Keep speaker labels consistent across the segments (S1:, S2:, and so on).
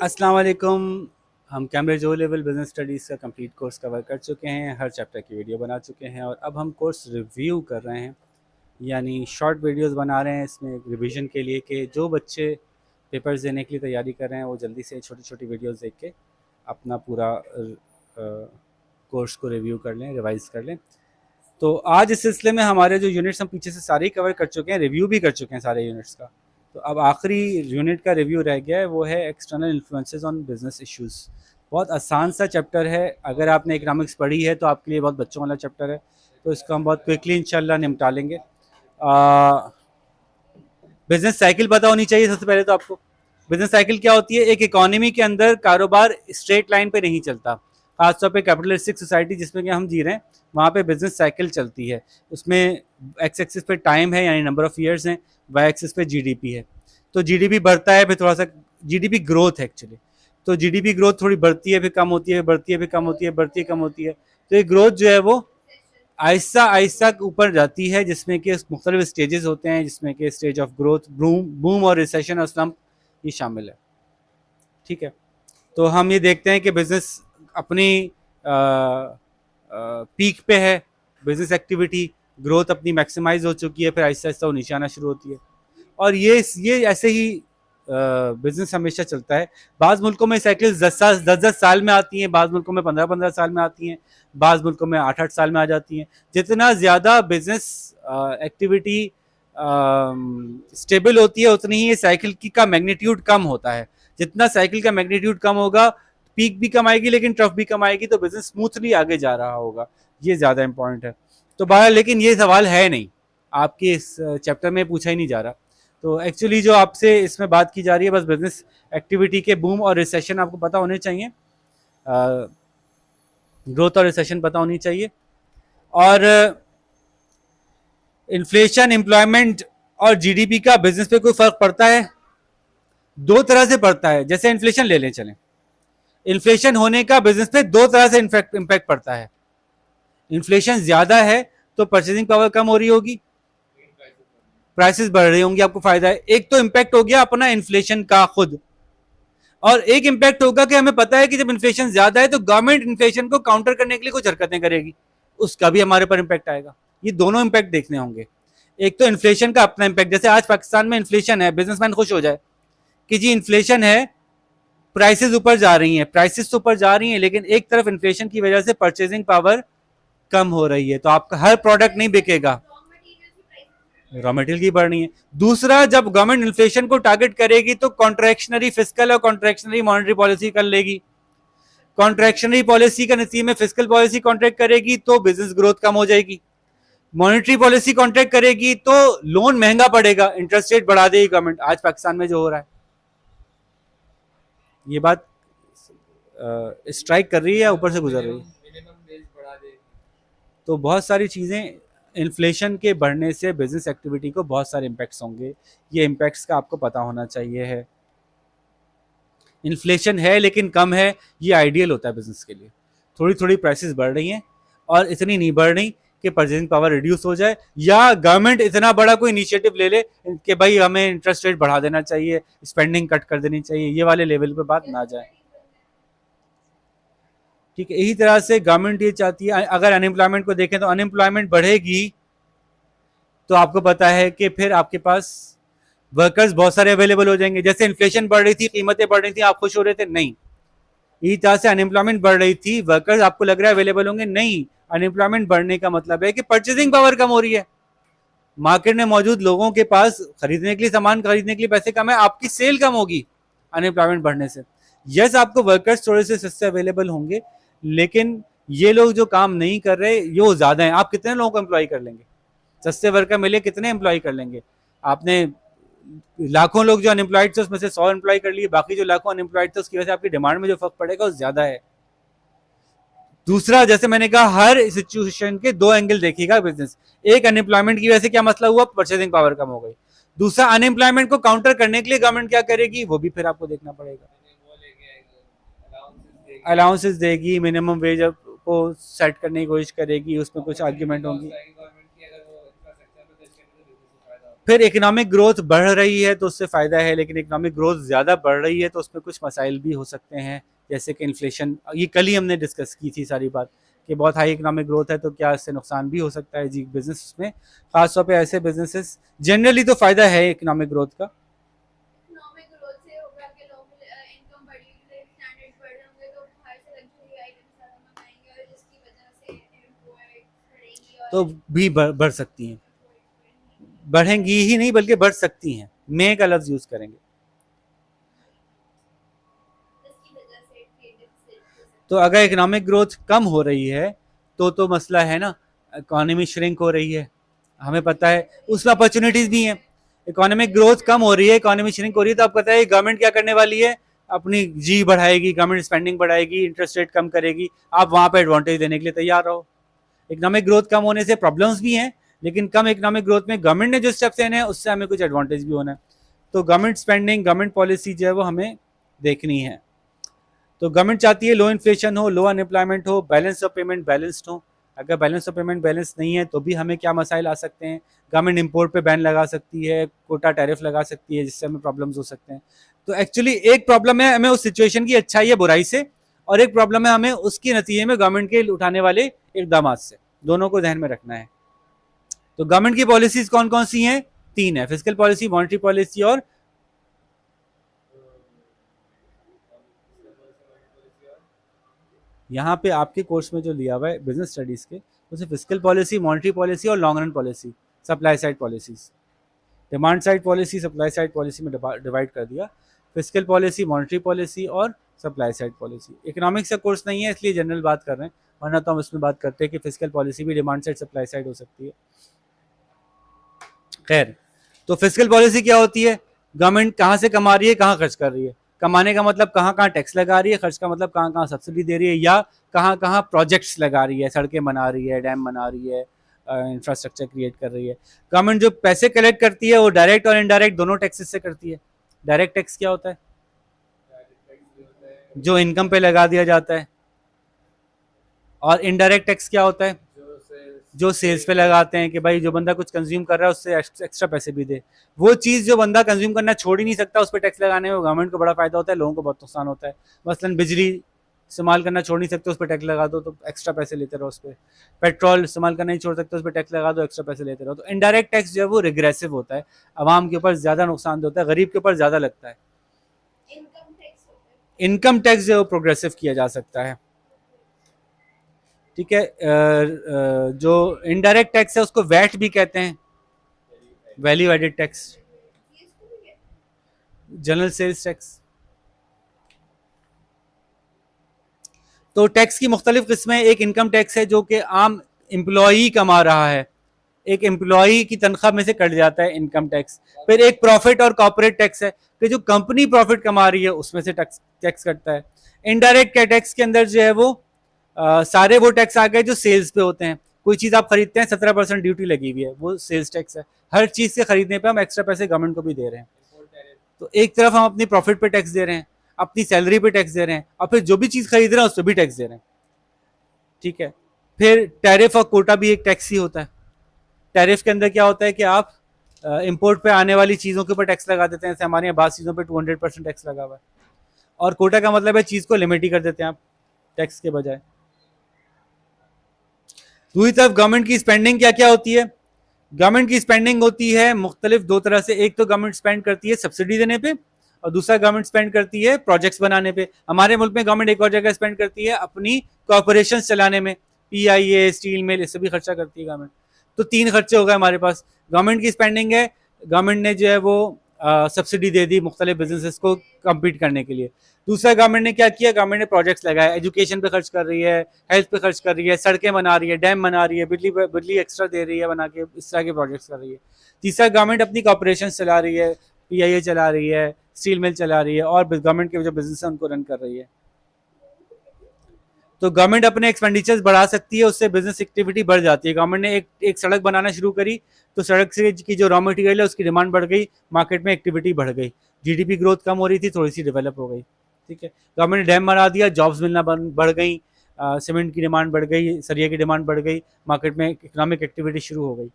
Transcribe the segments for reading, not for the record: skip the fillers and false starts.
S1: अस्सलाम वालेकुम। हम Cambridge O level business studies का कंप्लीट कोर्स कवर कर चुके हैं, हर चैप्टर की वीडियो बना चुके हैं और अब हम कोर्स रिव्यू कर रहे हैं, यानी शॉर्ट वीडियोस बना रहे हैं इसमें रिवीजन के लिए कि जो बच्चे पेपर्स देने के लिए तैयारी कर रहे हैं वो जल्दी से छोटी छोटी वीडियोस देख के अपना पूरा कोर्स को रिव्यू कर लें, रिवाइज कर लें। तो आज इस सिलसिले में हमारे जो यूनिट्स हम पीछे से सारे ही कवर कर चुके हैं, रिव्यू भी कर चुके हैं सारे यूनिट्स का। तो अब आखिरी यूनिट का रिव्यू रह गया है, वो है external influences on business issues. बहुत आसान सा चैप्टर है, अगर आपने इकोनॉमिक्स पढ़ी है तो आपके लिए बहुत बच्चों वाला चैप्टर है, तो इसको हम बहुत क्विकली इंशाल्लाह निपटा लेंगे। बिजनेस साइकिल पता होनी चाहिए सबसे पहले तो आपको। बिजनेस साइकिल क्या होती है? एक इकोनॉमी के अंदर कारोबार स्ट्रेट लाइन पे नहीं चलता, खासतौर पे कैपिटलिस्टिक सोसाइटी जिसमें कि हम जी रहे हैं, वहाँ पे बिजनेस साइकिल चलती है। उसमें एक्स एक्सिस पे टाइम है यानी नंबर ऑफ ईयर्स हैं, वाई एक्सिस पे जीडीपी है। तो जीडीपी बढ़ता है, फिर थोड़ा सा जीडीपी ग्रोथ है एक्चुअली। तो जीडीपी ग्रोथ थोड़ी बढ़ती है, फिर कम होती है, बढ़ती है, फिर कम होती है, बढ़ती है, कम होती है। तो ये ग्रोथ जो है वो आहिस्ता आहिस्ता ऊपर जाती है, जिसमें कि मुख्तलिफ स्टेजेस होते हैं, जिसमें कि stage of growth, boom boom और रिसेशन और स्लम्प ये शामिल है। ठीक है, तो हम ये देखते हैं कि बिजनेस अपनी पीक पे है, बिजनेस एक्टिविटी ग्रोथ अपनी मैक्सिमाइज हो चुकी है, फिर आहिस्ता आहिस्ता वो नीचे आना शुरू होती है। और ये ऐसे ही बिजनेस हमेशा चलता है। बाज़ मुल्कों में साइकिल्स 10 साल में आती हैं, बाज़ मुल्कों में 15 साल में आती हैं, बाज़ मुल्कों में 8 साल में आ जाती हैं। जितना ज़्यादा बिजनेस एक्टिविटी स्टेबल होती है, उतनी ही ये साइकिल की का मैग्नीट्यूड कम होता है। जितना साइकिल का मैग्नीट्यूड कम होगा, पीक भी कम आएगी लेकिन ट्रफ भी कम आएगी, तो बिजनेस स्मूथली आगे जा रहा होगा। ये ज़्यादा इंपॉर्टेंट है। तो बहरहाल लेकिन ये सवाल है नहीं, आपके इस चैप्टर में पूछा ही नहीं जा रहा। तो एक्चुअली जो आपसे इसमें बात की जा रही है, बस बिजनेस एक्टिविटी के बूम और रिसेशन आपको पता होने चाहिए, ग्रोथ और रिसेशन पता होनी चाहिए। और इन्फ्लेशन, एम्प्लॉयमेंट और जीडीपी का बिजनेस पे कोई फर्क पड़ता है? दो तरह से पड़ता है। जैसे इन्फ्लेशन ले लें, चलें, इन्फ्लेशन होने का बिजनेस पे दो तरह से इम्पैक्ट पड़ता है। इन्फ्लेशन ज्यादा है तो परचेजिंग पावर कम हो रही होगी, प्राइसेस बढ़ रही होंगी, आपको फायदा है। एक तो इम्पैक्ट हो गया अपना इन्फ्लेशन का खुद, और एक इम्पैक्ट होगा कि हमें पता है कि जब इन्फ्लेशन ज्यादा है तो गवर्नमेंट इन्फ्लेशन को काउंटर करने के लिए कुछ हरकतें करेगी, उसका भी हमारे पर इम्पैक्ट आएगा। ये दोनों इम्पैक्ट देखने होंगे। एक तो इन्फ्लेशन का अपना इम्पैक्ट, जैसे आज पाकिस्तान में इन्फ्लेशन है, बिजनेसमैन खुश हो जाए कि जी इन्फ्लेशन है, प्राइसेस ऊपर जा रही हैं, प्राइसेस तो ऊपर जा रही हैं, लेकिन एक तरफ इन्फ्लेशन की वजह से परचेजिंग पावर कम हो रही है, तो आपका हर प्रोडक्ट नहीं बिकेगा, रॉ मटेरियल की बढ़नी है। दूसरा, जब गवर्नमेंट इन्फ्लेशन को टारगेट करेगी तो कॉन्ट्रैक्शनरी फिजिकल और कॉन्ट्रैक्शनरी मॉनेटरी पॉलिसी कर लेगी। कॉन्ट्रैक्शनरी पॉलिसी का नतीजे में फिजिकल पॉलिसी कॉन्ट्रैक्ट करेगी तो बिजनेस ग्रोथ कम हो जाएगी। मॉनेटरी पॉलिसी कॉन्ट्रैक्ट करेगी तो लोन महंगा पड़ेगा, इंटरेस्ट रेट बढ़ा देगी गवर्नमेंट। आज पाकिस्तान में जो हो रहा है, ये बात स्ट्राइक कर रही है या ऊपर से गुजर रही है? तो बहुत सारी चीज़ें, इन्फ्लेशन के बढ़ने से बिजनेस एक्टिविटी को बहुत सारे इम्पैक्ट्स होंगे। ये इम्पैक्ट्स का आपको पता होना चाहिए है। इन्फ्लेशन है लेकिन कम है, ये आइडियल होता है बिजनेस के लिए। थोड़ी थोड़ी प्राइसेस बढ़ रही हैं और इतनी नहीं बढ़ रही कि परचेजिंग पावर रिड्यूस हो जाए, या गवर्नमेंट इतना बड़ा कोई इनिशिएटिव ले ले कि भाई हमें इंटरेस्ट रेट बढ़ा देना चाहिए, स्पेंडिंग कट कर देनी चाहिए, ये वाले लेवल पे बात ना जाए। ठीक है, इसी तरह से गवर्नमेंट ये चाहती है, अगर अनएम्प्लॉयमेंट को देखें तो अनएम्प्लॉयमेंट बढ़ेगी तो आपको पता है कि फिर आपके पास वर्कर्स बहुत सारे अवेलेबल हो जाएंगे। जैसे इन्फ्लेशन बढ़ रही थी, कीमतें बढ़ रही थी, आप खुश हो रहे थे? नहीं। इसी तरह से अनएम्प्लॉयमेंट बढ़ रही थी, वर्कर्स आपको लग रहा है अवेलेबल होंगे? नहीं। अनएम्प्लॉयमेंट बढ़ने का मतलब है कि परचेजिंग पावर कम हो रही है, मार्केट में मौजूद लोगों के पास खरीदने के लिए, सामान खरीदने के लिए पैसे कम है, आपकी सेल कम होगी अनएम्प्लॉयमेंट बढ़ने से। यस, आपको वर्कर्स थोड़े से सस्ते अवेलेबल होंगे, लेकिन ये लोग जो काम नहीं कर रहे ये वो ज्यादा है। आप कितने लोगों को एम्प्लॉय कर लेंगे? सस्ते वर्कर मिले, कितने एम्प्लॉय कर लेंगे? आपने लाखों लोग जो अनएम्प्लॉयड थे उसमें से 100 एम्प्लॉय कर लिए, बाकी जो लाखों अनएम्प्लॉयड थे उसकी वजह से आपकी डिमांड में जो फर्क पड़ेगा वो ज्यादा है। दूसरा, जैसे मैंने कहा, हर सिचुएशन के दो एंगल देखिएगा बिजनेस। एक, अनएम्प्लॉयमेंट की वजह से क्या मसला हुआ, परचेजिंग पावर कम हो गई। दूसरा, अनएम्प्लॉयमेंट को काउंटर करने के लिए गवर्नमेंट क्या करेगी, वो भी फिर आपको देखना पड़ेगा। अलाउंसेस देगी, मिनिमम वेज को सेट करने की कोशिश करेगी, उसमें कुछ आर्ग्यूमेंट होंगी। फिर इकोनॉमिक ग्रोथ बढ़ रही है तो उससे फ़ायदा है, लेकिन इकोनॉमिक ग्रोथ ज़्यादा बढ़ रही है तो उसमें कुछ मसाइल भी हो सकते हैं, जैसे कि इन्फ्लेशन। ये कल ही हमने डिस्कस की थी सारी बात कि बहुत हाई इकोनॉमिक ग्रोथ है तो क्या इससे नुकसान भी हो सकता है जी बिजनेस में, खासतौर पे ऐसे बिजनेसेस। जनरली तो फ़ायदा है इकोनॉमिक ग्रोथ का।
S2: इकोनॉमिक ग्रोथ से होगा कि लोग इनकम बढ़ेगी, स्टैंडर्ड्स बढ़े होंगे तो बाहर से लग्जरी आइटम्स ज़्यादा मंगाएंगे और जिसकी वजह से इम्पोर्ट बढ़ेगी और
S1: तो भी बढ़ सकती हैं,
S2: इम्पोर्ट बढ़ेंगी,
S1: बढ़ेंगी ही नहीं बल्कि बढ़ सकती हैं, मे का लफ्ज़ यूज़ करेंगे।
S2: जिसकी वजह से ट्रेड डेफिसिट हो
S1: तो
S2: सकता है।
S1: अगर इकोनॉमिक ग्रोथ कम हो रही है तो मसला है ना, इकोनॉमी श्रिंक हो रही है, हमें पता है उसमें अपॉर्चुनिटीज भी हैं। इकोनॉमिक ग्रोथ कम हो रही है, इकोनॉमी श्रिंक हो रही है, तो आपको पता है गवर्नमेंट क्या करने वाली है, अपनी जी बढ़ाएगी, गवर्नमेंट स्पेंडिंग बढ़ाएगी, इंटरेस्ट रेट कम करेगी, आप वहां पे एडवांटेज देने के लिए तैयार रहो। इकोनॉमिक ग्रोथ कम होने से प्रॉब्लम्स भी हैं, लेकिन कम इकोनॉमिक ग्रोथ में गवर्नमेंट ने जो स्टेप्स लेने हैं उससे हमें कुछ एडवांटेज भी होना है। तो गवर्नमेंट स्पेंडिंग, गवर्नमेंट पॉलिसी जो है वो हमें देखनी है। तो गवर्नमेंट चाहती है लो इन्फ्लेशन हो, लो अनएम्प्लॉयमेंट हो, बैलेंस ऑफ पेमेंट बैलेंस्ड हो। अगर बैलेंस ऑफ पेमेंट बैलेंस नहीं है तो भी हमें क्या मसाइल आ सकते हैं, गवर्नमेंट इंपोर्ट पे बैन लगा सकती है, कोटा टैरिफ लगा सकती है, जिससे हमें प्रॉब्लम्स हो सकते हैं। तो एक्चुअली एक प्रॉब्लम है हमें उस सिचुएशन की अच्छाई या बुराई से, और एक प्रॉब्लम है हमें उसके नतीजे में गवर्नमेंट के उठाने वाले इकदाम से। दोनों को ध्यान में रखना है। तो गवर्नमेंट की पॉलिसीज कौन कौन सी हैं? तीन है, फिजिकल पॉलिसी, मॉनिटरी पॉलिसी और यहाँ पे आपके कोर्स में जो लिया हुआ है बिजनेस स्टडीज के, उसे फिजिकल पॉलिसी, मॉनिटरी पॉलिसी और long run policy, supply side policies, demand side policy, supply side policy में डिवाइड कर दिया। फिजिकल पॉलिसी, मॉनिटरी पॉलिसी और सप्लाई साइड पॉलिसी। इकोनॉमिक्स का कोर्स नहीं है इसलिए जनरल बात कर रहे हैं, वरना तो हम इसमें बात करते हैं कि फिजिकल पॉलिसी भी डिमांड साइड सप्लाई साइड हो सकती है। खैर, तो फिजिकल पॉलिसी क्या होती है? गवर्नमेंट कहाँ से कमा रही है, कहाँ खर्च कर रही है। कमाने का मतलब कहाँ कहाँ टैक्स लगा रही है, खर्च का मतलब कहाँ कहाँ सब्सिडी दे रही है, या कहाँ कहाँ प्रोजेक्ट्स लगा रही है, सड़कें बना रही है, डैम बना रही है, इंफ्रास्ट्रक्चर क्रिएट कर रही है। गवर्नमेंट जो पैसे कलेक्ट करती है वो डायरेक्ट और इनडायरेक्ट दोनों टैक्सेस से करती है। डायरेक्ट टैक्स क्या होता है? जो इनकम पे लगा दिया जाता है। और इनडायरेक्ट टैक्स क्या होता है? जो सेल्स पे लगाते हैं कि भाई जो बंदा कुछ कंज्यूम कर रहा है उससे एक्स्ट्रा पैसे भी दे। वो चीज़ जो बंदा कंज्यूम करना छोड़ ही नहीं सकता, उस पर टैक्स लगाने में गवर्नमेंट को बड़ा फायदा होता है, लोगों को बहुत नुकसान होता है। मसलन बिजली इस्तेमाल करना छोड़ नहीं सकते, उस पर टैक्स लगा दो तो एक्स्ट्रा पैसे लेते रहो उस पर। पेट्रोल इस्तेमाल करना नहीं छोड़ सकते, उस पर टैक्स लगा दो, एक्स्ट्रा पैसे लेते रहो। तो इनडायरेक्ट टैक्स जो है वो रिग्रेसिव होता है, आवाम के ऊपर ज़्यादा नुकसान होता है, गरीब के ऊपर ज़्यादा लगता है।
S2: इनकम टैक्स होता है।
S1: इनकम टैक्स जो है वो प्रोग्रेसिव किया जा सकता है। ठीक है, जो इनडायरेक्ट टैक्स है उसको वैट भी कहते हैं, वैल्यू एडेड टैक्स,
S2: ये इसको भी कहते हैं।
S1: General sales tax. तो टैक्स की मुख्तलिफ किस्में, एक इनकम टैक्स है जो कि आम एम्प्लॉई कमा रहा है, एक एम्प्लॉई की तनख्वाह में से कट जाता है इनकम टैक्स। फिर एक प्रॉफिट और कॉर्पोरेट टैक्स है कि जो कंपनी प्रॉफिट कमा रही है उसमें से टैक्स टैक्स कटता है। इनडायरेक्ट टैक्स के अंदर जो है वो सारे वो टैक्स आ गए जो सेल्स पे होते हैं। कोई चीज़ आप खरीदते हैं 17% ड्यूटी लगी हुई है, वो सेल्स टैक्स है। हर चीज़ से खरीदने पे हम एक्स्ट्रा पैसे गवर्नमेंट को भी दे रहे हैं। तो एक तरफ हम अपनी प्रॉफिट पे टैक्स दे रहे हैं, अपनी सैलरी पे टैक्स दे रहे हैं, और फिर जो भी चीज़ खरीद रहे हैं उस पर भी टैक्स दे रहे हैं। ठीक है। फिर टैरिफ और कोटा भी एक टैक्स ही होता है। टैरिफ के अंदर क्या होता है कि आप इंपोर्ट पे आने वाली चीज़ों के ऊपर टैक्स लगा देते हैं, जैसे हमारे यहाँ बात चीज़ों पे 200% टैक्स लगा हुआ है। और कोटा का मतलब है चीज़ को लिमिट ही कर देते हैं आप टैक्स के बजाय। दूसरी तरफ गवर्नमेंट की स्पेंडिंग क्या क्या होती है? गवर्नमेंट की स्पेंडिंग होती है मुख्तलिफ दो तरह से। एक तो गवर्नमेंट स्पेंड करती है सब्सिडी देने पे, और दूसरा गवर्नमेंट स्पेंड करती है प्रोजेक्ट्स बनाने पे। हमारे मुल्क में गवर्नमेंट एक और जगह स्पेंड करती है अपनी कॉरपोरेशन चलाने में, PIA, स्टील मिल, इससे भी खर्चा करती है गवर्नमेंट। तो तीन खर्चे हो गए हमारे पास। गवर्नमेंट की स्पेंडिंग है, गवर्नमेंट ने जो है वो सब्सिडी दे दी मुख्तलिफ बिजनेसेस को कम्पीट करने के लिए। दूसरा गवर्नमेंट ने क्या किया, गवर्नमेंट ने प्रोजेक्ट्स लगाए, एजुकेशन पे खर्च कर रही है, हेल्थ पे खर्च कर रही है, सड़कें बना रही है, डैम बना रही है, बिजली एक्स्ट्रा दे रही है बना के, इस तरह के प्रोजेक्ट्स कर रही है। तीसरा गवर्नमेंट अपनी कॉपरेशन चला रही है, PIA चला रही है, स्टील मिल चला रही है, और गवर्नमेंट के जो बिजनेस है उनको रन कर रही है। तो गवर्नमेंट अपने एक्सपेंडिचर्स बढ़ा सकती है, उससे बिजनेस एक्टिविटी बढ़ जाती है। गवर्नमेंट ने एक सड़क बनाना शुरू करी तो सड़क से की जो रॉ मटेरियल है उसकी डिमांड बढ़ गई, मार्केट में एक्टिविटी बढ़ गई, GDP ग्रोथ कम हो रही थी थोड़ी सी डेवलप हो गई। ठीक है, गवर्नमेंट ने डैम बना दिया, जॉब्स मिलना बढ़ गई, सीमेंट की डिमांड बढ़ गई, सरिया की डिमांड बढ़ गई, मार्केट में इकोनॉमिक एक्टिविटी शुरू हो गई।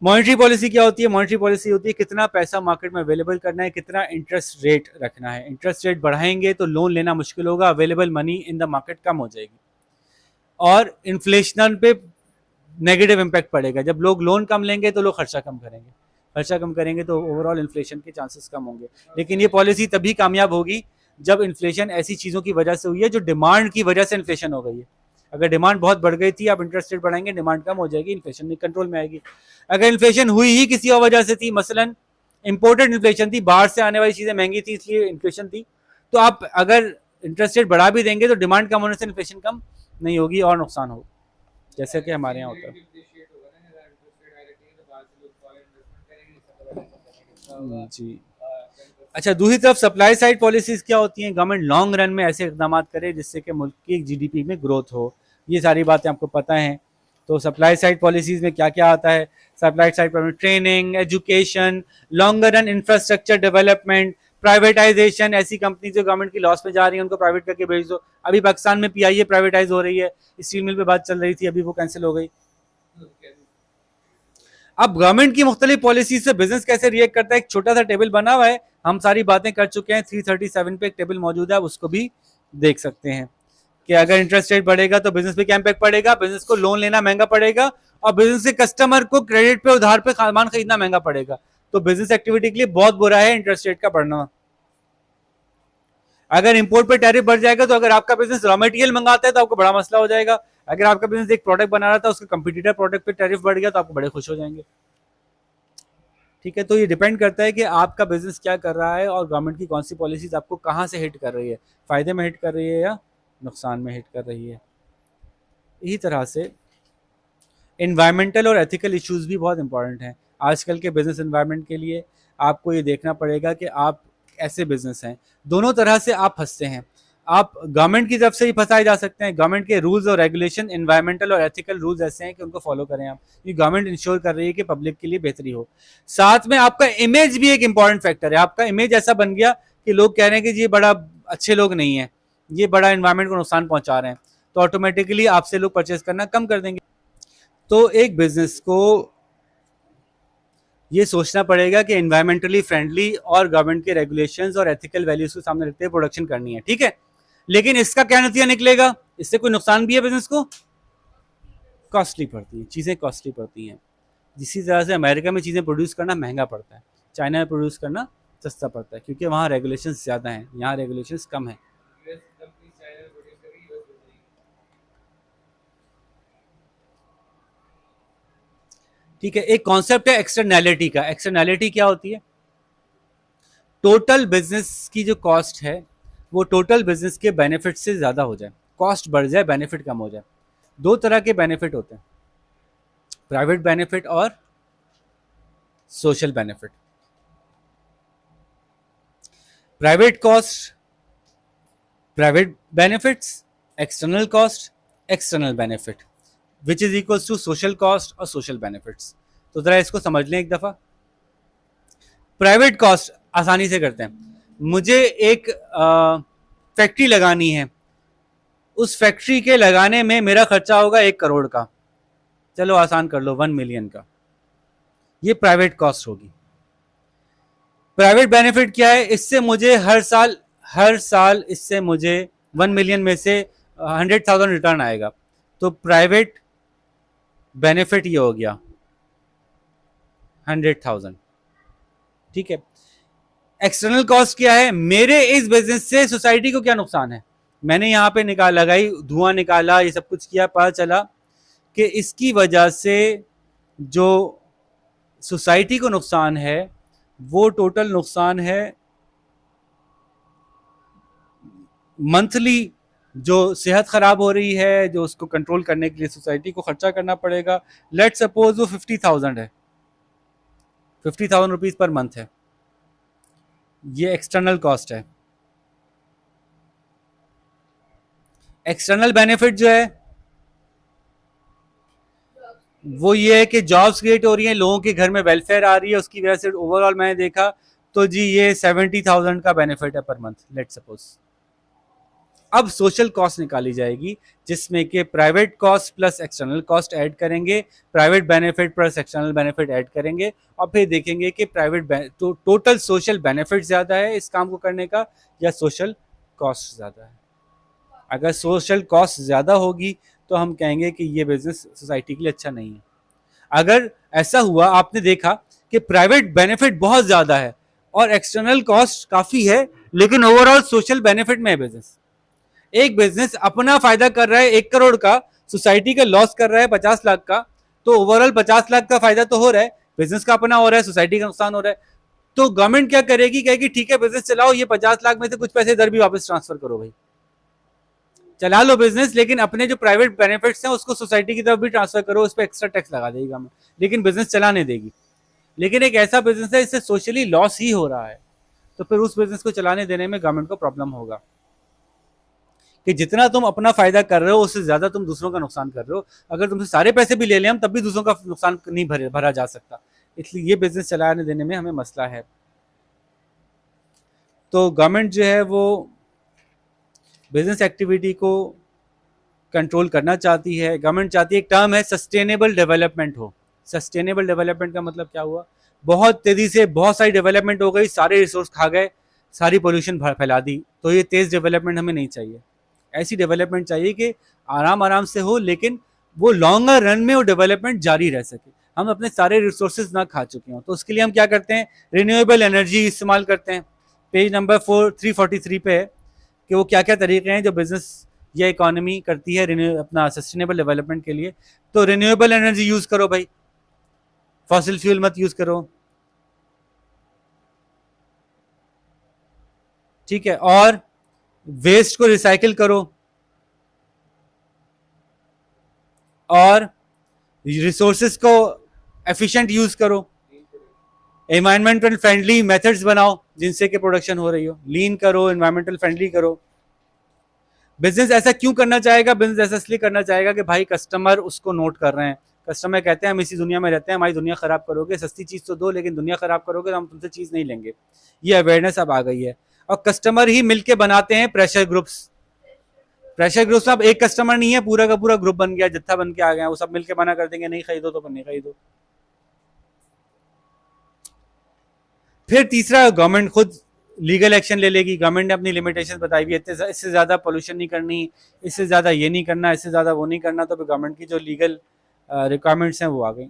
S1: मॉनेटरी पॉलिसी क्या होती है? मॉनेटरी पॉलिसी होती है कितना पैसा मार्केट में अवेलेबल करना है, कितना इंटरेस्ट रेट रखना है। इंटरेस्ट रेट बढ़ाएंगे तो लोन लेना मुश्किल होगा, available money in the market कम हो जाएगी और इन्फ्लेशन पे नेगेटिव इम्पैक्ट पड़ेगा। जब लोग लोन कम लेंगे तो लोग खर्चा कम करेंगे, खर्चा कम करेंगे तो ओवरऑल इन्फ्लेशन के चांसेस कम होंगे। लेकिन ये पॉलिसी तभी कामयाब होगी जब इन्फ्लेशन ऐसी चीज़ों की वजह से हुई है जो डिमांड की वजह से इन्फ्लेशन हो गई है। अगर डिमांड बहुत बढ़ गई थी, आप इंटरेस्ट रेट बढ़ाएंगे, डिमांड कम हो जाएगी, इन्फ्लेशन भी कंट्रोल में आएगी। अगर इन्फ्लेशन हुई ही किसी और वजह से थी, मसलन इंपोर्टेड इन्फ्लेशन थी, बाहर से आने वाली चीज़ें महंगी थी इसलिए इन्फ्लेशन थी, तो आप अगर इंटरेस्ट रेट बढ़ा भी देंगे तो डिमांड कम होने से इन्फ्लेशन कम नहीं होगी और नुकसान होगा, जैसे कि हमारे यहाँ होता है। जी। अच्छा, दूसरी तरफ सप्लाई साइड पॉलिसीज क्या होती हैं? गवर्नमेंट लॉन्ग रन में ऐसे इकदाम करे जिससे कि मुल्क की जीडीपी में ग्रोथ हो। ये सारी बातें आपको पता हैं। तो सप्लाई साइड पॉलिसीज में क्या क्या आता है? सप्लाई साइड पर training, education, longer run infrastructure development, privatisation, ऐसी कंपनी जो गवर्नमेंट की लॉस में जा रही है उनको प्राइवेट करके भेज दो। अभी पाकिस्तान में पीआईए प्राइवेटाइज हो रही है, स्टील मिल पे बात चल रही थी, अभी वो कैंसिल हो गई। अब गवर्नमेंट की मुख्तलिफ पॉलिसी से बिजनेस कैसे रिएक्ट करता है, एक छोटा सा टेबल बना हुआ है, हम सारी बातें कर चुके हैं। 337 पे एक टेबल मौजूद है, आप उसको भी देख सकते हैं कि अगर इंटरेस्ट रेट बढ़ेगा तो बिजनेस पे क्या इम्पैक्ट पड़ेगा। बिजनेस को लोन लेना महंगा पड़ेगा और बिजनेस के कस्टमर को क्रेडिट पे उधार पे सामान खरीदना महंगा पड़ेगा। तो बिजनेस एक्टिविटी के लिए बहुत बुरा है इंटरेस्ट रेट का बढ़ना। अगर इंपोर्ट पे टैरिफ बढ़ जाएगा तो अगर आपका बिजनेस रॉ मटेरियल मंगाता है तो आपको बड़ा मसला हो जाएगा। अगर आपका बिजनेस एक प्रोडक्ट बना रहा था, उसका कंपटीटर प्रोडक्ट पे टैरिफ बढ़ गया तो आपको बड़े खुश हो जाएंगे। ठीक है, तो ये डिपेंड करता है कि आपका बिजनेस क्या कर रहा है और गवर्नमेंट की कौन सी पॉलिसीज आपको कहाँ से हिट कर रही है, फायदे में हिट कर रही है या नुकसान में हिट कर रही है। इसी तरह से इन्वायरमेंटल और एथिकल इश्यूज भी बहुत इंपॉर्टेंट हैं आजकल के बिजनेस इन्वायरमेंट के लिए। आपको ये देखना पड़ेगा कि आप ऐसे बिजनेस हैं, दोनों तरह से आप फंसते हैं। आप गवर्नमेंट की तरफ से ही फंसाए जा सकते हैं, गवर्नमेंट के रूल्स और रेगुलेशन, इन्वायरमेंटल और एथिकल रूल्स ऐसे हैं कि उनको फॉलो करें आप। ये गवर्नमेंट इंश्योर कर रही है कि पब्लिक के लिए बेहतरी हो। साथ में आपका इमेज भी एक इंपॉर्टेंट फैक्टर है। आपका इमेज ऐसा बन गया कि लोग कह रहे हैं कि ये बड़ा अच्छे लोग नहीं है, ये बड़ा इन्वायरमेंट को नुकसान पहुंचा रहे हैं, तो ऑटोमेटिकली आपसे लोग परचेज करना कम कर देंगे। तो एक बिजनेस को ये सोचना पड़ेगा कि एनवायरमेंटली फ्रेंडली और गवर्नमेंट के रेगुलेशंस और एथिकल वैल्यूज को सामने रखते हुए प्रोडक्शन करनी है। ठीक है, लेकिन इसका क्या नतीजा निकलेगा? इससे कोई नुकसान भी है बिजनेस को? कॉस्टली पड़ती है, चीज़ें कॉस्टली पड़ती हैं। इसी तरह से अमेरिका में चीज़ें प्रोड्यूस करना महंगा पड़ता है, चाइना में प्रोड्यूस करना सस्ता पड़ता है, क्योंकि वहाँ रेगुलेशंस ज़्यादा हैं, यहाँ रेगुलेशंस कम हैं। ठीक है, एक कॉन्सेप्ट है एक्सटर्नैलिटी का। एक्सटर्नैलिटी क्या होती है? टोटल बिजनेस की जो कॉस्ट है वो टोटल बिजनेस के बेनिफिट से ज़्यादा हो जाए, कॉस्ट बढ़ जाए, बेनिफिट कम हो जाए। दो तरह के बेनिफिट होते हैं, प्राइवेट बेनिफिट और social benefit. Private cost private benefits, external cost external benefit, which is equals to social cost और सोशल बेनिफिट्स। तो ज़रा इसको समझ लें एक दफ़ा। प्राइवेट कॉस्ट आसानी से करते हैं। मुझे एक फैक्ट्री लगानी है, उस फैक्ट्री के लगाने में मेरा खर्चा होगा 1 करोड़ का, चलो आसान कर लो 1 मिलियन का, ये प्राइवेट कॉस्ट होगी। प्राइवेट बेनिफिट क्या है? इससे मुझे हर साल इससे मुझे 1 मिलियन में से 100,000 रिटर्न आएगा। तो प्राइवेट बेनिफिट ये हो गया 100,000। ठीक है, एक्सटर्नल कॉस्ट क्या है? मेरे इस बिजनेस से सोसाइटी को क्या नुकसान है? मैंने यहाँ पे लगाई, धुआं निकाला, ये सब कुछ किया, पता चला कि इसकी वजह से जो सोसाइटी को नुकसान है वो टोटल नुकसान है मंथली, जो सेहत खराब हो रही है, जो उसको कंट्रोल करने के लिए सोसाइटी को खर्चा करना पड़ेगा। लेट सपोज वो 50,000 है, 50,000 रुपीज पर मंथ है, ये एक्सटर्नल कॉस्ट है। एक्सटर्नल बेनिफिट जो है वो ये है कि जॉब्स क्रिएट हो रही हैं, लोगों के घर में वेलफेयर आ रही है, उसकी वजह से ओवरऑल मैंने देखा तो जी ये 70,000 का बेनिफिट है पर मंथ, लेट सपोज। अब सोशल कॉस्ट निकाली जाएगी, जिसमें कि private cost plus external cost add करेंगे, private benefit plus external benefit add करेंगे, और फिर देखेंगे कि तो टोटल सोशल बेनिफिट ज़्यादा है इस काम को करने का या सोशल कॉस्ट ज़्यादा है। अगर सोशल कॉस्ट ज़्यादा होगी तो हम कहेंगे कि ये बिजनेस सोसाइटी के लिए अच्छा नहीं है। अगर ऐसा हुआ, आपने देखा कि प्राइवेट बेनिफिट बहुत ज़्यादा है और एक्सटर्नल कॉस्ट काफ़ी है, लेकिन ओवरऑल सोशल बेनिफिट में है बिजनेस। एक बिजनेस अपना फायदा कर रहा है 1 करोड़ का, सोसाइटी का लॉस कर रहा है 50 लाख का, तो ओवरऑल 50 लाख का फायदा तो हो रहा है, बिजनेस का अपना हो रहा है, सोसाइटी का नुकसान हो रहा है। तो गवर्नमेंट क्या करेगी, कहेगी ठीक है बिजनेस चलाओ, ये 50 लाख में से कुछ पैसे इधर भी वापस ट्रांसफर करो भाई, चला लो बिजनेस, लेकिन अपने जो प्राइवेट बेनिफिट्स हैं उसको सोसाइटी की तरफ भी ट्रांसफर करो, उस पर एक्स्ट्रा टैक्स लगा देगी गवर्नमेंट, लेकिन बिजनेस चलाने देगी। लेकिन एक ऐसा बिजनेस है इससे सोशली लॉस ही हो रहा है, तो फिर उस बिजनेस को चलाने देने में गवर्नमेंट को प्रॉब्लम होगा कि जितना तुम अपना फायदा कर रहे हो उससे ज्यादा तुम दूसरों का नुकसान कर रहे हो। अगर तुमसे सारे पैसे भी ले लें हम, तब भी दूसरों का नुकसान नहीं भरा जा सकता, इसलिए ये बिजनेस चलाने देने में हमें मसला है। तो गवर्नमेंट जो है वो बिजनेस एक्टिविटी को कंट्रोल करना चाहती है। गवर्नमेंट चाहती है, एक टर्म है सस्टेनेबल डेवलपमेंट हो। सस्टेनेबल डेवलपमेंट का मतलब क्या हुआ, बहुत तेजी से बहुत सारी डेवलपमेंट हो गई, सारे रिसोर्स खा गए, सारी पोल्यूशन फैला दी, तो ये तेज डेवलपमेंट हमें नहीं चाहिए। ऐसी डेवलपमेंट चाहिए कि आराम आराम से हो, लेकिन वो लॉन्गर रन में वो डेवलपमेंट जारी रह सके, हम अपने सारे रिसोर्सेज ना खा चुके हों। तो उसके लिए हम क्या करते हैं, रिन्यूएबल एनर्जी इस्तेमाल करते हैं। पेज नंबर 343 पे है कि वो क्या क्या तरीके हैं जो बिजनेस या इकोनॉमी करती है अपना सस्टेनेबल डेवलपमेंट के लिए। तो रिन्यूएबल एनर्जी यूज करो भाई, फॉसिल फ्यूल मत यूज करो, ठीक है, और वेस्ट को रिसाइकिल करो, और रिसोर्सेज को एफिशिएंट यूज करो, एनवायरमेंटल फ्रेंडली मेथड्स बनाओ जिनसे कि प्रोडक्शन हो रही हो, लीन करो, एनवायरमेंटल फ्रेंडली करो। बिजनेस ऐसा क्यों करना चाहेगा, बिजनेस ऐसा इसलिए करना चाहेगा कि भाई कस्टमर उसको नोट कर रहे हैं, कस्टमर कहते हैं हम इसी दुनिया में रहते हैं, हमारी दुनिया खराब करोगे, सस्ती चीज़ तो दो लेकिन दुनिया खराब करोगे तो हम तुमसे चीज़ नहीं लेंगे। ये अवेयरनेस अब आ गई है, और कस्टमर ही मिलके बनाते हैं प्रेशर ग्रुप्स। प्रेशर ग्रुप्स में अब एक कस्टमर नहीं है, पूरा का पूरा ग्रुप बन गया, जत्था बन के आ गया, वो सब मिलके मना कर देंगे नहीं खरीदो तो नहीं खरीदो। फिर तीसरा, गवर्नमेंट खुद लीगल एक्शन ले लेगी। गवर्नमेंट ने अपनी लिमिटेशन बताई हुई है, इससे ज़्यादा पोल्यूशन नहीं करनी, इससे ज़्यादा ये नहीं करना, इससे ज़्यादा वो नहीं करना, तो फिर गवर्नमेंट की जो लीगल रिक्वायरमेंट्स हैं वो आ गई।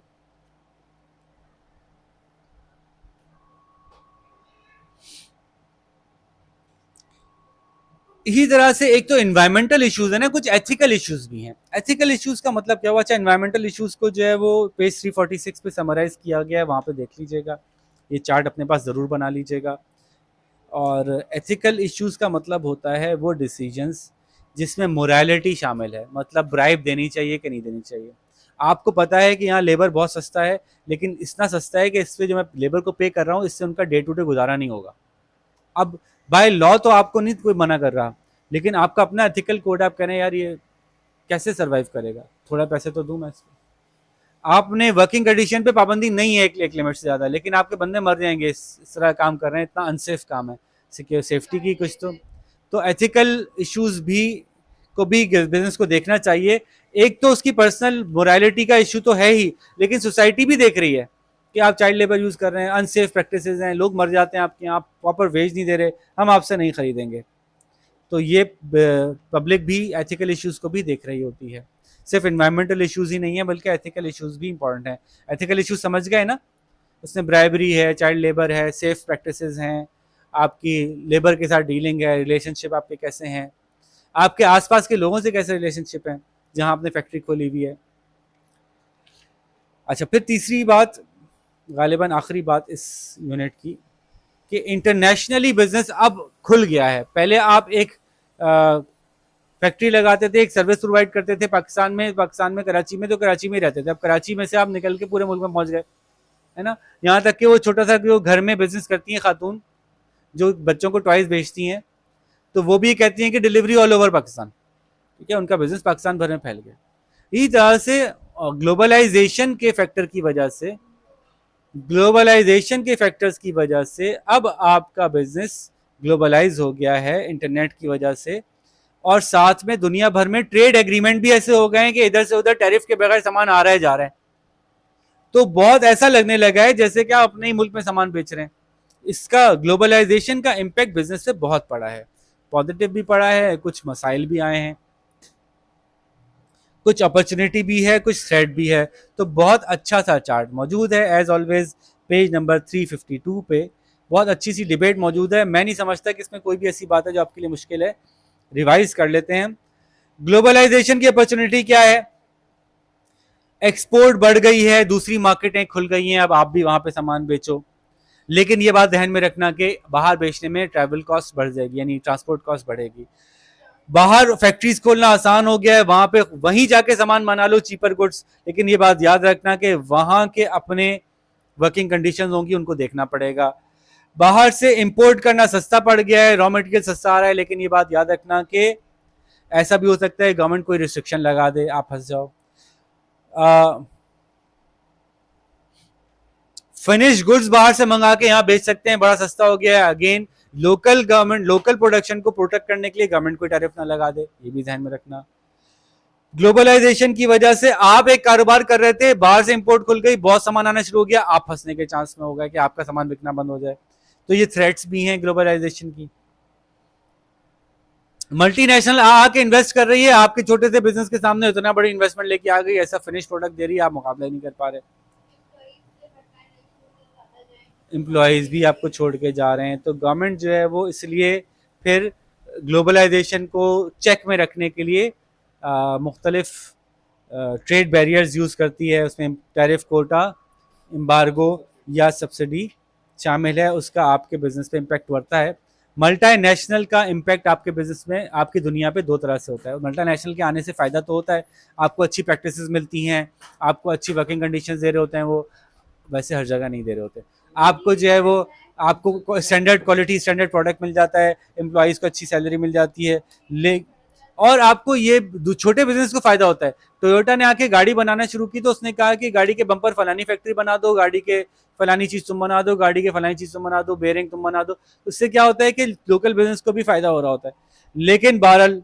S1: इसी तरह से एक तो एनवायरमेंटल इश्यूज है ना, कुछ एथिकल इश्यूज भी हैं। एथिकल इश्यूज का मतलब क्या हुआ, अच्छा एनवायरमेंटल इश्यूज को जो है वो पेज 346 पे समराइज किया गया है, वहाँ पे देख लीजिएगा, ये चार्ट अपने पास ज़रूर बना लीजिएगा। और एथिकल इश्यूज का मतलब होता है वो डिसीजंस जिसमें मोरालिटी शामिल है, मतलब ब्राइब देनी चाहिए कि नहीं देनी चाहिए। आपको पता है कि यहाँ लेबर बहुत सस्ता है, लेकिन इतना सस्ता है कि इससे जो मैं लेबर को पे कर रहा हूँ इससे उनका डे टू डे गुजारा नहीं होगा। अब बाय लॉ तो आपको नहीं कोई मना कर रहा, लेकिन आपका अपना एथिकल कोड, आप कह रहे हैं यार ये कैसे सरवाइव करेगा, थोड़ा पैसे तो दूं मैं इसको। आपने वर्किंग कंडीशन पे पाबंदी नहीं है एक लिमिट से ज़्यादा, लेकिन आपके बंदे मर जाएंगे इस तरह काम कर रहे हैं, इतना अनसेफ काम है, सिक्योर सेफ्टी की कुछ तो एथिकल इश्यूज भी को भी बिजनेस को देखना चाहिए। एक तो उसकी पर्सनल मोरालिटी का इशू तो है ही, लेकिन सोसाइटी भी देख रही है कि आप चाइल्ड लेबर यूज़ कर रहे हैं, अनसेफ प्रैक्टिसेस हैं, लोग मर जाते हैं आपके यहाँ, आप प्रॉपर वेज नहीं दे रहे, हम आपसे नहीं खरीदेंगे। तो ये पब्लिक भी एथिकल इश्यूज को भी देख रही होती है, सिर्फ इन्वायरमेंटल इश्यूज ही नहीं है बल्कि एथिकल इश्यूज भी इंपॉर्टेंट हैं। एथिकल इश्यूज समझ गए ना, उसमें ब्राइबरी है, चाइल्ड लेबर है, सेफ प्रैक्टिसेस हैं, आपकी लेबर के साथ डीलिंग है, रिलेशनशिप आपके कैसे हैं, आपके आसपास के लोगों से कैसे रिलेशनशिप है जहां आपने फैक्ट्री खोली हुई है। अच्छा, फिर तीसरी बात, गालिबन आखिरी बात इस यूनिट की, कि इंटरनेशनली बिजनेस अब खुल गया है। पहले आप एक फैक्ट्री लगाते थे, एक सर्विस प्रोवाइड करते थे पाकिस्तान में कराची में, तो कराची में रहते थे, अब कराची में से आप निकल के पूरे मुल्क में पहुंच गए, है ना। यहाँ तक कि वो छोटा सा जो घर में बिजनेस करती हैं खातून जो बच्चों को टॉयज बेचती हैं, तो वो भी कहती हैं कि डिलीवरी ऑल ओवर पाकिस्तान, ठीक है, उनका बिजनेस पाकिस्तान भर में फैल गया। इसी तरह से ग्लोबलाइजेशन के फैक्टर की वजह से, ग्लोबलाइजेशन के फैक्टर्स की वजह से अब आपका बिजनेस ग्लोबलाइज हो गया है इंटरनेट की वजह से, और साथ में दुनिया भर में ट्रेड एग्रीमेंट भी ऐसे हो गए हैं कि इधर से उधर टैरिफ के बगैर सामान आ रहा है जा रहा है। तो बहुत ऐसा लगने लगा है जैसे कि आप अपने ही मुल्क में सामान बेच रहे हैं। इसका ग्लोबलाइजेशन का इम्पैक्ट बिजनेस से बहुत पड़ा है, पॉजिटिव भी पड़ा है, कुछ मसाइल भी आए हैं, कुछ अपॉर्चुनिटी भी है, कुछ थ्रेट भी है। तो बहुत अच्छा सा चार्ट मौजूद है एज ऑलवेज पेज नंबर 352 पे। बहुत अच्छी सी डिबेट मौजूद है। मैं नहीं समझता कि इसमें कोई भी ऐसी बात है जो आपके लिए मुश्किल है। रिवाइज कर लेते हैं। ग्लोबलाइजेशन की अपॉर्चुनिटी क्या है? एक्सपोर्ट बढ़ गई है, दूसरी मार्केटें खुल गई हैं, अब आप भी वहां पे सामान बेचो। लेकिन ये बात ध्यान में रखना कि बाहर बेचने में ट्रैवल कॉस्ट बढ़ जाएगी, यानी ट्रांसपोर्ट कॉस्ट बढ़ेगी। बाहर फैक्ट्रीज खोलना आसान हो गया है, वहां पे वहीं जाके सामान बना लो चीपर गुड्स, लेकिन ये बात याद रखना कि वहां के अपने वर्किंग कंडीशंस होंगी, उनको देखना पड़ेगा। बाहर से इंपोर्ट करना सस्ता पड़ गया है, रॉ मटेरियल सस्ता आ रहा है, लेकिन ये बात याद रखना कि ऐसा भी हो सकता है गवर्नमेंट कोई रिस्ट्रिक्शन लगा दे, आप फंस जाओ। फिनिश गुड्स बाहर से मंगा के यहाँ बेच सकते हैं, बड़ा सस्ता हो गया है। Again local government local production को प्रोटेक्ट करने के लिए गवर्नमेंट कोई टैरिफ ना लगा दे, ये भी ध्यान में रखना। ग्लोबलाइजेशन की वजह से आप एक कारोबार कर रहे थे, बाहर से इंपोर्ट खुल गई, बहुत सामान आना शुरू हो गया, आप फंसने के चांस में हो गए कि आपका सामान बिकना बंद हो जाए। तो ये थ्रेट्स भी हैं ग्लोबलाइजेशन की। मल्टीनेशनल आके इन्वेस्ट कर रही है, आपके छोटे से बिजनेस के सामने इतना बड़ी इन्वेस्टमेंट लेके आ गई, ऐसा फिनिश प्रोडक्ट दे रही है, आप मुकाबला नहीं कर पा रहे। एम्प्लॉयज़ भी आपको छोड़ के जा रहे हैं। तो गवर्नमेंट जो है वो इसलिए फिर ग्लोबलाइजेशन को चेक में रखने के लिए मुख्तलिफ ट्रेड बैरियर्स यूज़ करती है। उसमें टैरिफ, कोटा, एम्बार्गो या सब्सिडी शामिल है। उसका आपके बिजनेस पे इम्पैक्ट पड़ता है। मल्टीनेशनल का इम्पैक्ट आपके बिजनेस में, आपकी दुनिया पे दो तरह से होता है। मल्टीनेशनल के आने से फ़ायदा तो होता है, आपको अच्छी प्रैक्टिसेस मिलती हैं, आपको अच्छी वर्किंग कंडीशंस दे रहे होते हैं, वो वैसे हर जगह नहीं दे रहे होते। आपको जो है वो आपको स्टैंडर्ड क्वालिटी, स्टैंडर्ड प्रोडक्ट मिल जाता है, एम्प्लॉयज़ को अच्छी सैलरी मिल जाती है। ले और आपको ये छोटे बिजनेस को फायदा होता है। टोयोटा ने आके गाड़ी बनाना शुरू की तो उसने कहा कि गाड़ी के बम्पर फलानी फैक्ट्री बना दो, गाड़ी के फलानी चीज तुम बना दो, गाड़ी के फलानी चीज तुम बना दो, बेरिंग तुम बना दो। उससे क्या होता है कि लोकल बिजनेस को भी फायदा हो रहा होता है। लेकिन बहरहाल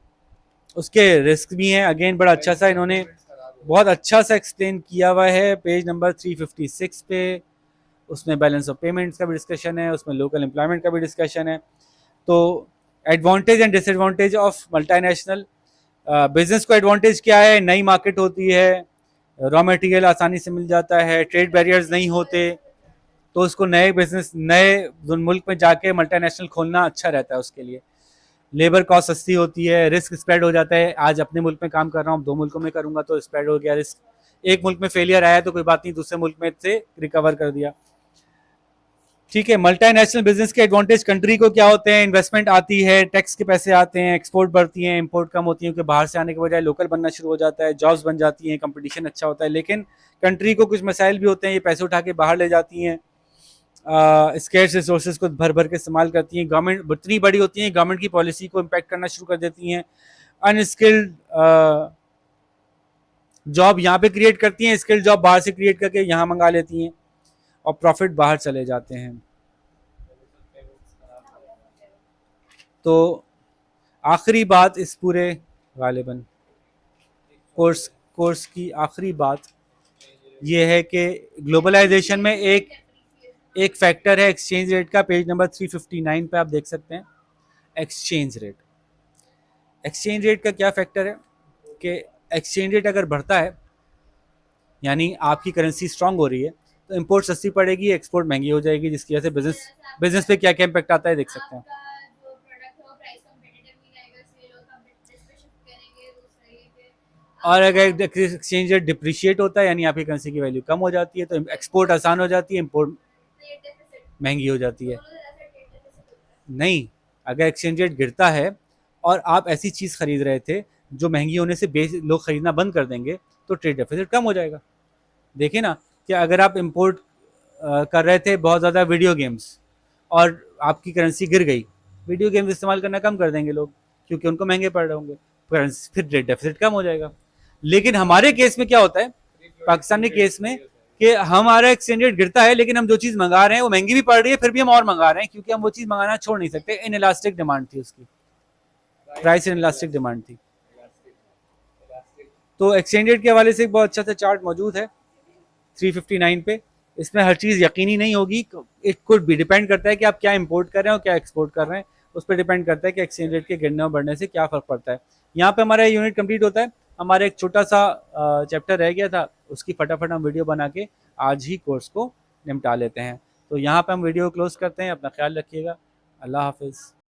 S1: उसके रिस्क भी हैं। अगेन बड़ा अच्छा सा इन्होंने बहुत अच्छा सा एक्सप्लेन किया हुआ है पेज नंबर 356 पे। उसमें बैलेंस ऑफ पेमेंट्स का भी डिस्कशन है, उसमें लोकल एम्प्लॉयमेंट का भी डिस्कशन है। तो advantage and disadvantage of multinational business को एडवांटेज क्या है? नई मार्केट होती है, रॉ मटेरियल आसानी से मिल जाता है, ट्रेड बैरियर्स नहीं होते, तो उसको नए बिजनेस नए मुल्क में जाके मल्टीनेशनल खोलना अच्छा रहता है उसके लिए। लेबर कॉस्ट सस्ती होती है, रिस्क स्प्रेड हो जाता है। आज अपने मुल्क में काम कर रहा हूँ, 2 मुल्कों में करूँगा तो स्प्रेड हो गया रिस्क। एक मुल्क में फेलियर आया तो कोई बात नहीं, दूसरे मुल्क में से रिकवर कर दिया। ठीक है। मल्टीनेशनल बिजनेस के एडवांटेज कंट्री को क्या होते हैं? इन्वेस्टमेंट आती है, टैक्स के पैसे आते हैं, एक्सपोर्ट बढ़ती हैं, इंपोर्ट कम होती है, क्योंकि बाहर से आने के बजाय लोकल बनना शुरू हो जाता है, जॉब्स बन जाती हैं, कंपटीशन अच्छा होता है। लेकिन कंट्री को कुछ मसाइल भी होते हैं, ये पैसे उठा के बाहर ले जाती हैं, स्केर्स रिसोर्सेज को भर भर के इस्तेमाल करती हैं, गवर्नमेंट इतनी बड़ी होती हैं, गवर्नमेंट की पॉलिसी को इम्पैक्ट करना शुरू कर देती हैं, अनस्किल्ड जॉब यहाँ पे क्रिएट करती हैं, स्किल्ड जॉब बाहर से क्रिएट करके यहाँ मंगा लेती हैं और प्रॉफिट बाहर चले जाते हैं। तो आखिरी बात इस पूरे गालिबन कोर्स की आखिरी बात ये है कि ग्लोबलाइजेशन में एक फैक्टर है एक्सचेंज रेट का। पेज नंबर 359 पे आप देख सकते हैं एक्सचेंज रेट। एक्सचेंज रेट का क्या फैक्टर है कि एक्सचेंज रेट अगर बढ़ता है, यानी आपकी करेंसी स्ट्रांग हो रही है, तो इंपोर्ट सस्ती पड़ेगी, एक्सपोर्ट महंगी हो जाएगी, जिसकी वजह से बिजनेस पे क्या क्या इम्पैक्ट आता है देख सकते हैं। और अगर एक्सचेंज रेट डिप्रिशिएट होता है, यानी आपकी करेंसी की वैल्यू कम हो जाती है, तो एक्सपोर्ट आसान हो जाती है, इंपोर्ट महंगी हो जाती है। नहीं, अगर एक्सचेंज रेट गिरता है और आप ऐसी चीज़ खरीद रहे थे जो महंगी होने से लोग खरीदना बंद कर देंगे, तो ट्रेड डेफिसिट कम हो जाएगा। देखिए ना कि अगर आप इंपोर्ट कर रहे थे बहुत ज़्यादा वीडियो गेम्स और आपकी करेंसी गिर गई, वीडियो गेम्स इस्तेमाल करना कम कर देंगे लोग, क्योंकि उनको महंगे पड़ रहे होंगे, फिर ट्रेड डेफिसिट कम हो जाएगा। लेकिन हमारे केस में क्या होता है, पाकिस्तानी केस में, कि हमारा एक्सचेंज रेट गिरता है, लेकिन हम जो चीज़ मंगा रहे हैं वो महंगी भी पड़ रही है, फिर भी हम और मंगा रहे हैं, क्योंकि हम वो चीज़ मंगाना छोड़ नहीं सकते। इन इलास्टिक डिमांड थी उसकी। प्राइस इन इलास्टिक डिमांड थी। तो एक्सचेंज रेट के हवाले से एक बहुत अच्छा सा चार्ट मौजूद है 359 पे। इसमें हर चीज़ यकीनी नहीं होगी, इट कुड भी डिपेंड करता है कि आप क्या इंपोर्ट कर रहे हैं और क्या एक्सपोर्ट कर रहे हैं, उस पर डिपेंड करता है कि एक्सचेंज रेट के गिरने और बढ़ने से क्या फ़र्क पड़ता है। यहाँ पे हमारा यूनिट कंप्लीट होता है। हमारा एक छोटा सा चैप्टर रह गया था, उसकी फटाफट हम वीडियो बना के आज ही कोर्स को निपटा लेते हैं। तो यहाँ पे हम वीडियो क्लोज करते हैं। अपना ख्याल रखिएगा। अल्लाह हाफिज़।